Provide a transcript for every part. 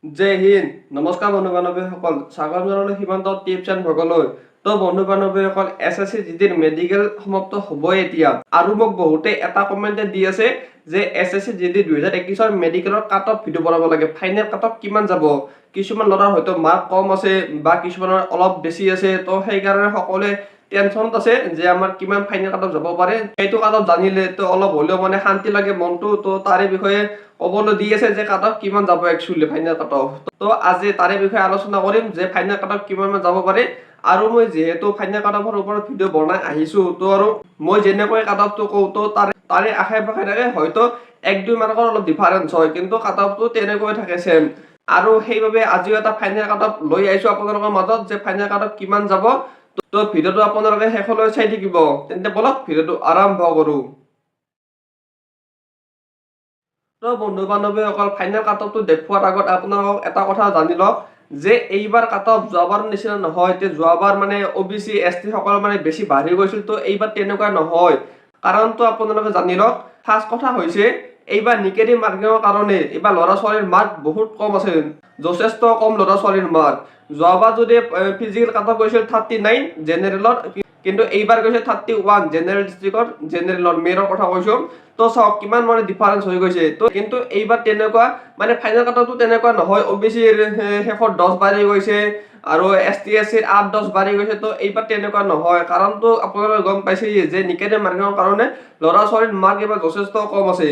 जय हिंद नमस्कार बंधु बान्धवीসকল স্বাগতম জনালোঁ সীমান্ত টিপছ এণ্ড ভ্লগলৈ তো বন্ধু বান্ধৱীসকল এছএছচি জিডিৰ মেডিকেল সমাপ্ত হ'বই এতিয়া আৰু মোক বহুতে এটা কমেণ্টে দি আছে যে এছএছচি জিডি 2021 মেডিকেলৰ কাট অফ ভিডিঅ' বনাব লাগে ফাইনেল কাট অফ কিমান যাব কিছুমান ল'ৰাৰ হয়তো মাৰ্ক কম আছে বা কিছুমানৰ অলপ বেছি আছে তো সেইকাৰণে সকলোৱে টেনশ্যনত আছে যে আমাৰ কিমান ফাইনেল কাট অফ যাব পাৰে সেইটো কাট অফ জানিলে তো অলপ হ'লেও মানে শান্তি লাগে মনটো তো তাৰে বিষয়ে ক'বলৈ দি আছে যে কাট অফ কিমান যাব একচুৱেলি ফাইনেল কাট অফ তো আজি তাৰে বিষয়ে আলোচনা কৰিম যে ফাইনেল কাট অফ কিমান যাব পাৰে আৰু মই যেহেতু ফাইনেল কাট অফৰ ওপৰত ভিডিঅ' বনাই আহিছো তো আৰু মই যেনেকৈ কাট অফটো কওঁ তো তাৰে আশে পাশে থাকে হয়তো 1-2 মাৰ্কৰ অলপ ডিফাৰেঞ্চ হয় কিন্তু কাট অফটো তেনেকৈ থাকে সেম আৰু সেইবাবে আজিও এটা ফাইনেল কাট অফ লৈ আহিছো আপোনালোকৰ মাজত যে ফাইনেল কাট অফ কিমান যাব তো ভিডিঅ'টো আপোনালোকে শেষলৈ চাই থাকিব তেন্তে বলক ভিডিঅ'টো আৰম্ভ কৰোঁ তো বন্ধু বান্ধৱীসকল ফাইনেল কাট অফটো দেখুৱাৰ আগত আপোনালোকক এটা কথা জানি লওক যে এইবাৰ কাট অফ যোৱাবাৰ নিচিনা নহয় যে যোৱাবাৰ মানে OBC ST সকল মানে বেছি বাঢ়ি গৈছিল তো এইবাৰ তেনেকুৱা নহয় কাৰণটো আপোনালোকে জানি লওক ফাৰ্ষ্ট কথা হৈছে এইবাৰ নিকেৰি মাৰ্কিঙৰ কাৰণে এইবাৰ ল'ৰা ছোৱালীৰ মাৰ্ক বহুত কম আছে যথেষ্ট কম ল'ৰা ছোৱালীৰ মাৰ্ক যোৱাবাৰ যদি ফিজিকেল কাট অফ গৈছিল 39 জেনেৰেলৰ কিন্তু এইবাৰ গৈছে 31 জেনেৰেল ডিস্ট্ৰিক্টৰ জেনেৰেলৰ মেৰৰ কথা কৈছো তো চাওক কিমান মানে ডিফাৰেন্স হৈ গৈছে তো কিন্তু এইবাৰ তেনেকুৱা মানে ফাইনেল কাটটো তেনেকুৱা নহয় OBC শেষৰ 10 বাঢ়ি গৈছে আৰু ST SC 8-10 বাঢ়ি গৈছে তো এইবাৰ তেনেকুৱা নহয় কাৰণটো আপোনালোকে গম পাইছে যে নিকেটে মাৰ্কিঙৰ কাৰণে ল'ৰা ছোৱালীৰ মাৰ্ক এইবাৰ যথেষ্ট কম আছে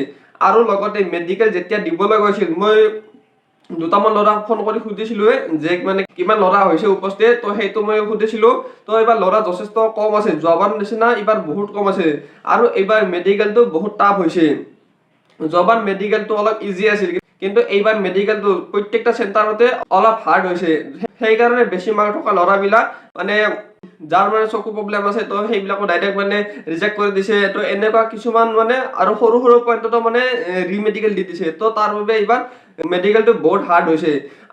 আৰু লগতে মেডিকেল যেতিয়া দিবলৈ গৈছিল মই দুটামান ল'ৰা ফোন কৰি সুধিছিলো যে মানে কিমান ল'ৰা হৈছে উপস্থিত তো সেইটো মই সুধিছিলো তো এইবাৰ ল'ৰা যথেষ্ট কম আছে যোৱাবাৰ নিচিনা এইবাৰ বহুত কম আছে আৰু এইবাৰ মেডিকেলটো বহুত টাফ হৈছে যোৱাবাৰ মেডিকেলটো অলপ ইজি আছিল কিন্তু এইবাৰ মেডিকেলটো প্ৰত্যেকটা চেণ্টাৰতে অলপ হাৰ্ড হৈছে সেইকাৰণে বেছি মাৰ্ক থকা ল'ৰাবিলাক মানে যাৰ মানে চকু প্ৰব্লেম আছে তো সেইবিলাকো ডাইৰেক্ট মানে ৰিজেক্ট কৰি দিছে তো এনেকুৱা কিছুমান মানে আৰু সৰু সৰু পইণ্টতো মানে ৰিমেডিকেল দি দিছে তো তাৰ বাবে এইবাৰ মেডিকেলটো বহুত হাৰ্ড হৈছে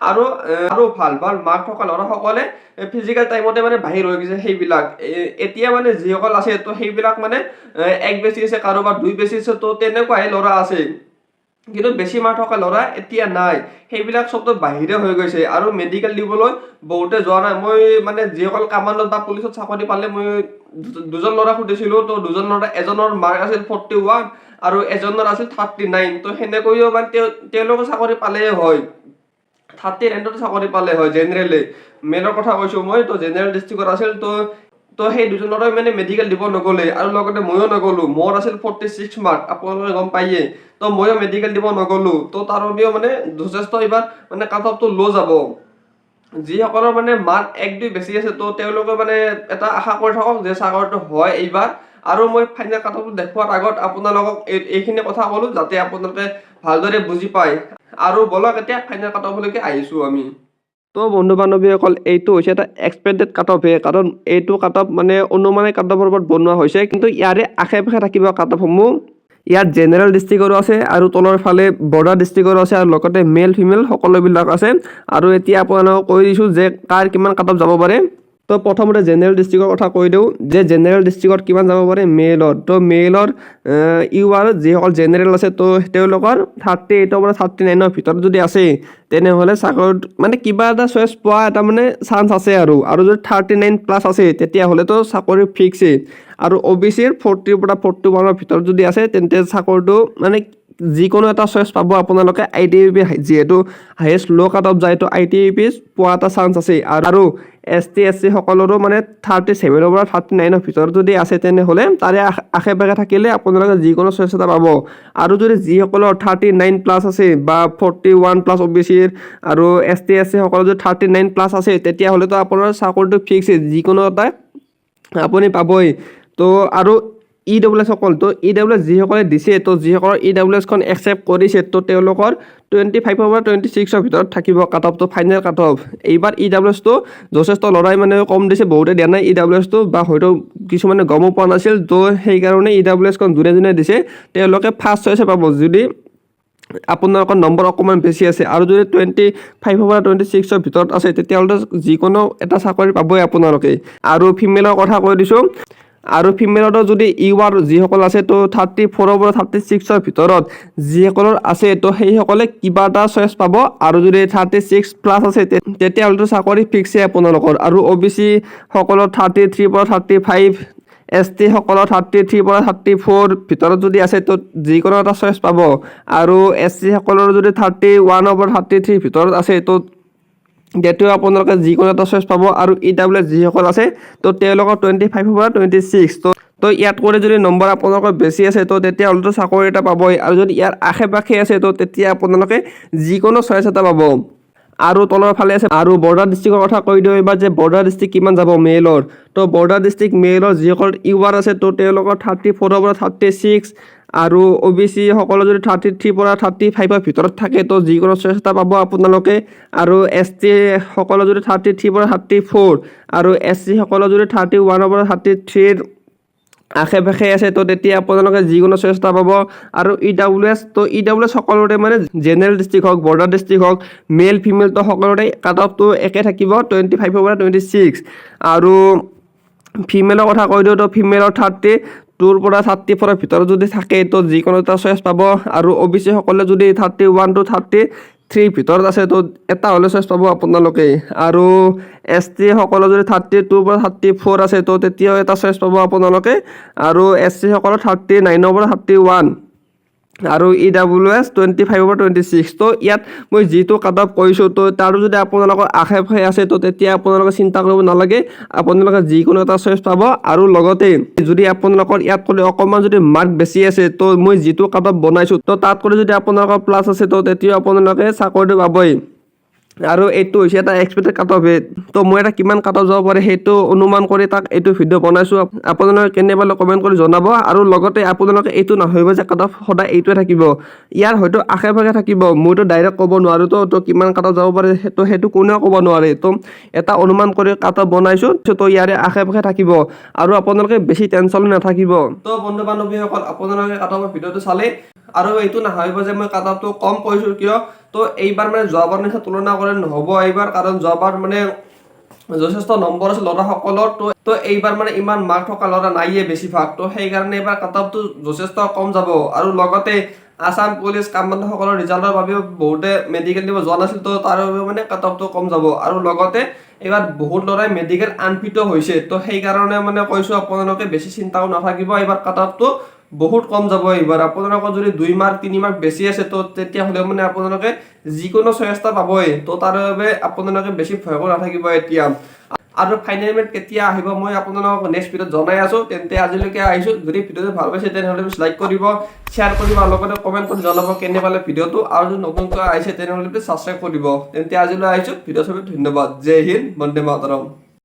আৰু ভাল মাৰ্ক থকা ল'ৰাসকলে ফিজিকেল টাইমতে মানে বাহিৰ হৈ গৈছে সেইবিলাক এতিয়া মানে যিসকল আছে তো সেইবিলাক মানে এক বেছি আছে কাৰোবাৰ 2 বেছি আছে তো তেনেকুৱাই ল'ৰা আছে কিন্তু বেছি মাৰ্ক থকা ল'ৰা এতিয়া নাই সেইবিলাক চবতো বাহিৰে হৈ গৈছে আৰু মেডিকেল দিবলৈ বহুতে যোৱা নাই মই মানে যিসকল কামাণ্ডত বা পুলিচত চাকৰি পালে মই দুজন ল'ৰা সুধিছিলো তো দুজন ল'ৰা এজনৰ মাৰ্ক আছিল 41 আৰু এজনৰ আছিল 39 তো সেনেকৈও মানে তেওঁলোকে চাকৰি পালে হয় 39ত চাকৰি পালে হয় জেনেৰেলে মেনৰ কথা কৈছো মই তো জেনেৰেল ডিস্ট্ৰিক্টত আছিল তো সেই দুজন ল'ৰাই মানে মেডিকেল দিব নগলে আৰু লগতে ময়ো নগলো মোৰ আছিল 46 মাৰ্ক আপোনালোকে গম পাইয়ে তো ময়ো মেডিকেল দিব নগলো তো তাৰ বাবেও মানে যথেষ্ট এইবাৰ মানে কাট অফটো লো যাব যিসকলৰ মানে মাৰ্ক 1-2 বেছি আছে তো তেওঁলোকে মানে এটা আশা কৰি থাকক যে চাকৰিটো হয় এইবাৰ আৰু মই ফাইনেল কাট অফটো দেখুৱাৰ আগত আপোনালোকক এইখিনি কথা ক'লো যাতে আপোনালোকে ভালদৰে বুজি পায় আৰু বলক এতিয়া ফাইনেল কাট অফলৈকে আহিছো আমি তো বন্ধু বান্ধৱীসকল এইটো হৈছে এটা এক্সপেক্টেড কাট অফ কাৰণ এইটো কাট অফ মানে অনুমানিক কাট অফৰ ওপৰত বনোৱা হৈছে কিন্তু ইয়াৰে আশে পাশে থাকিব কাট অফসমূহ ইয়াত জেনেৰেল ডিস্ট্ৰিক্টৰো আছে আৰু তলৰ ফালে বৰ্ডাৰ ডিস্ট্ৰিক্টৰো আছে আৰু লগতে মেল ফিমেল সকলোবিলাক আছে আৰু এতিয়া আপোনালোকক কৈ দিছোঁ যে কাৰ কিমান কাট অফ যাব পাৰে তো প্ৰথমতে জেনেৰেল ডিস্ট্ৰিক্টৰ কথা কৈ দিওঁ যে জেনেৰেল ডিস্ট্ৰিক্টত কিমান যাব পাৰে মেলৰ তো মেলৰ ইউআৰ যিসকল জেনেৰেল আছে তো তেওঁলোকৰ 38ৰ পৰা 39ৰ ভিতৰত যদি আছে তেনেহ'লে চাকৰিত মানে কিবা এটা চইচ পোৱা এটা মানে চান্স আছে আৰু যদি 39+ আছে তেতিয়াহ'লেতো চাকৰি ফিক্সেই আৰু OBCৰ 40ৰ পৰা 41ৰ ভিতৰত যদি আছে তেন্তে চাকৰিটো মানে যিকোনো এটা চইচ পাব আপোনালোকে ITBP যিহেতু হাইয়েষ্ট ল' কাট অফ যায় তো ITBP পোৱা এটা চান্স আছে আৰু ST SC সকলৰো মানে 37ৰ পৰা 39ৰ ভিতৰত যদি আছে তেনেহ'লে তাৰে আশে পাশে থাকিলে আপোনালোকে যিকোনো চইচ এটা পাব আৰু যদি যিসকলৰ 39+ আছে বা 41+ OBCৰ আৰু ST SC সকলৰ যদি 39+ আছে তেতিয়াহ'লেতো আপোনাৰ চাকৰিটো ফিক্সেই যিকোনো এটা আপুনি পাবই তো আৰু EWS সকল তো EWS যিসকলে দিছে তো যিসকলৰ EWS খন একচেপ্ট কৰিছে তো তেওঁলোকৰ 25ৰ পৰা 26ৰ ভিতৰত থাকিব কাট অফটো ফাইনেল কাট অফ এইবাৰ EWS টো যথেষ্ট লৰাই মানে কম দিছে বহুতে দিয়া নাই EWS টো বা হয়তো কিছুমানে গমো পোৱা নাছিল তো সেইকাৰণে EWS খন যোনে দিছে তেওঁলোকে ফাৰ্ষ্ট চইচে পাব যদি আপোনালোকৰ নম্বৰ অকমান বেছি আছে আৰু যদি 25ৰ পৰা 26ৰ ভিতৰত আছে তেতিয়াহ'লে যিকোনো এটা চাকৰি পাবই আপোনালোকে আৰু ফিমেলৰ কথা কৈ দিছোঁ আৰু ফিমেলতো যদি ইউআৰ যিসকল আছে তো 34ৰ পৰা 36ৰ ভিতৰত যিসকলৰ আছে তো সেইসকলে কিবা এটা চইচ পাব আৰু যদি 36+ আছে তেতিয়াহ'লেতো চাকৰি ফিক্সে আপোনালোকৰ আৰু OBC সকলৰ 33 পৰা 35 ST সকলৰ 33 পৰা 34 ভিতৰত যদি আছে তো যিকোনো এটা চইচ পাব আৰু SC সকলৰ যদি 31 পৰা 33 ভিতৰত আছে তো তেতিয়া আপোনালোকে যিকোনো এটা চইচ পাব আৰু EWS যিসকল আছে তো তেওঁলোকৰ 25 পৰা 26 তো ইয়াত কৰি যদি নম্বৰ আপোনালোকৰ বেছি আছে তো তেতিয়াহ'লেতো চাকৰি এটা পাবই আৰু যদি ইয়াৰ আশে পাশে আছে তো তেতিয়া আপোনালোকে যিকোনো চইচ এটা পাব আৰু তলৰ ফালে আছে আৰু বৰ্ডাৰ ডিষ্ট্ৰিক্টৰ কথা কৈ দিওঁ এবাৰ যে বৰ্ডাৰ ডিষ্ট্ৰিক্ট কিমান যাব মেইলৰ তো বৰ্ডাৰ ডিষ্ট্ৰিক্ট মেইলৰ যিসকল ইউআৰ আছে তো তেওঁলোকৰ 34ৰ পৰা 36 আৰু OBC সকলো যদি 33 পৰা 35ৰ ভিতৰত থাকে তো যিকোনো চইচ এটা পাব আপোনালোকে আৰু ST সকলো যদি 33 পৰা 34 আৰু SC সকলো যদি 31 পৰা 33 আশে পাশে আছে তো তেতিয়া আপোনালোকে যিকোনো চইচ এটা পাব আৰু EWS তো EWS সকলোৰে মানে জেনেৰেল ডিষ্ট্ৰিক্ট হওক বৰ্ডাৰ ডিষ্ট্ৰিক্ট হওক মেল ফিমেল তো সকলোৰে কাট অফটো একে থাকিব 25 পৰা 26 আৰু ফিমেলৰ কথা কৈ দিওঁ তো ফিমেলৰ 32 পৰা 34ৰ ভিতৰত যদি থাকে তো যিকোনো এটা চইচ পাব আৰু OBC সকলে যদি 31 to 33 ভিতৰত আছে তো এটা হ'লে চইচ পাব আপোনালোকে আৰু ST সকলো যদি 32 পৰা 34 আছে তো তেতিয়াও এটা চইচ পাব আপোনালোকে আৰু SC সকলৰ 39 পৰা 31 আৰু EWS 25 পৰা 26 তো ইয়াত মই যিটো কাট অফ কৈছোঁ তো তাৰো যদি আপোনালোকৰ আশে পাশে আছে তো তেতিয়া আপোনালোকে চিন্তা কৰিব নালাগে আপোনালোকে যিকোনো এটা চইচ পাব আৰু লগতে যদি আপোনালোকৰ ইয়াত কৰি অকণমান যদি মাৰ্ক বেছি আছে তো মই যিটো কাট অফ বনাইছোঁ তো তাত কৰি যদি আপোনালোকৰ প্লাছ আছে তো তেতিয়া আপোনালোকে চাকৰিটো পাবই আৰু এইটো হৈছে এটা এক্সপেক্টেড কাট অফ তো মই এটা কিমান কাট অফ যাব পাৰে সেইটো অনুমান কৰি তাক এইটো ভিডিঅ' বনাইছোঁ আপোনালোকে কেনে পালে কমেণ্ট কৰি জনাব আৰু লগতে আপোনালোকে এইটো নাভাবিব যে কাট অফ সদায় এইটোৱে থাকিব ইয়াৰ হয়তো আশে পাশে থাকিব মইতো ডাইৰেক্ট ক'ব নোৱাৰোঁ তো কিমান কাট অফ যাব পাৰে সেইটো কোনেও ক'ব নোৱাৰে তো এটা অনুমান কৰি কাট অফ বনাইছোঁ তো ইয়াৰে আশে পাশে থাকিব আৰু আপোনালোকে বেছি টেনশ্যন নাথাকিব তো বন্ধু বান্ধৱীসকল আপোনালোকে কাট অফৰ ভিডিঅ'টো চালে আৰু এইটো নাভাবিব যে মই কাট অফটো কম কৈছোঁ কিয় তো এইবাৰ মানে যোৱাবাৰ নিচিনা তুলনা কৰি নহ'ব এইবাৰ কাৰণ যোৱাবাৰ মানে যথেষ্ট নম্বৰ আছে ল'ৰাসকলৰ তো এইবাৰ মানে ইমান মাৰ্ক থকা ল'ৰা নাইয়ে বেছিভাগ তো সেইকাৰণে এইবাৰ কাট অফটো যথেষ্ট কম যাব আৰু লগতে আসাম পুলিচ কামবন্ধসকলৰ ৰিজাল্টৰ বাবেও বহুতে মেডিকেল দিব যোৱা নাছিল তো তাৰ বাবেও মানে কাট অফটো কম যাব আৰু লগতে এইবাৰ বহুত ল'ৰাই মেডিকেল আনফিট হৈছে তো সেইকাৰণে মানে কৈছোঁ আপোনালোকে বেছি চিন্তাও নাথাকিব এইবাৰ কাট অফটো বহুত কম যাব এইবাৰ আপোনালোকৰ যদি 2 মাৰ্ক 3 মাৰ্ক বেছি আছে তো তেতিয়াহ'লে মানে আপোনালোকে যিকোনো চইচ এটা পাবই তো তাৰ বাবে আপোনালোকে বেছি ভয় কৰি নাথাকিব এতিয়া আৰু ফাইনেল মেট কেতিয়া আহিব মই আপোনালোকক নেক্সট ভিডিঅ'ত জনাই আছোঁ তেন্তে আজিলৈকে আহিছোঁ যদি ভিডিঅ'টো ভাল পাইছে তেনেহ'লে লাইক কৰিব শ্বেয়াৰ কৰিব আৰু লগতে কমেণ্ট কৰি জনাব কেনে পালে ভিডিঅ'টো আৰু যদি নতুনকৈ আহিছে তেনেহ'লে ছাবস্ক্ৰাইব কৰিব তেন্তে আজিলৈ আহিছোঁ ভিডিঅ' চাবলৈ ধন্যবাদ জয় হিন্দ বন্দে মাতৰম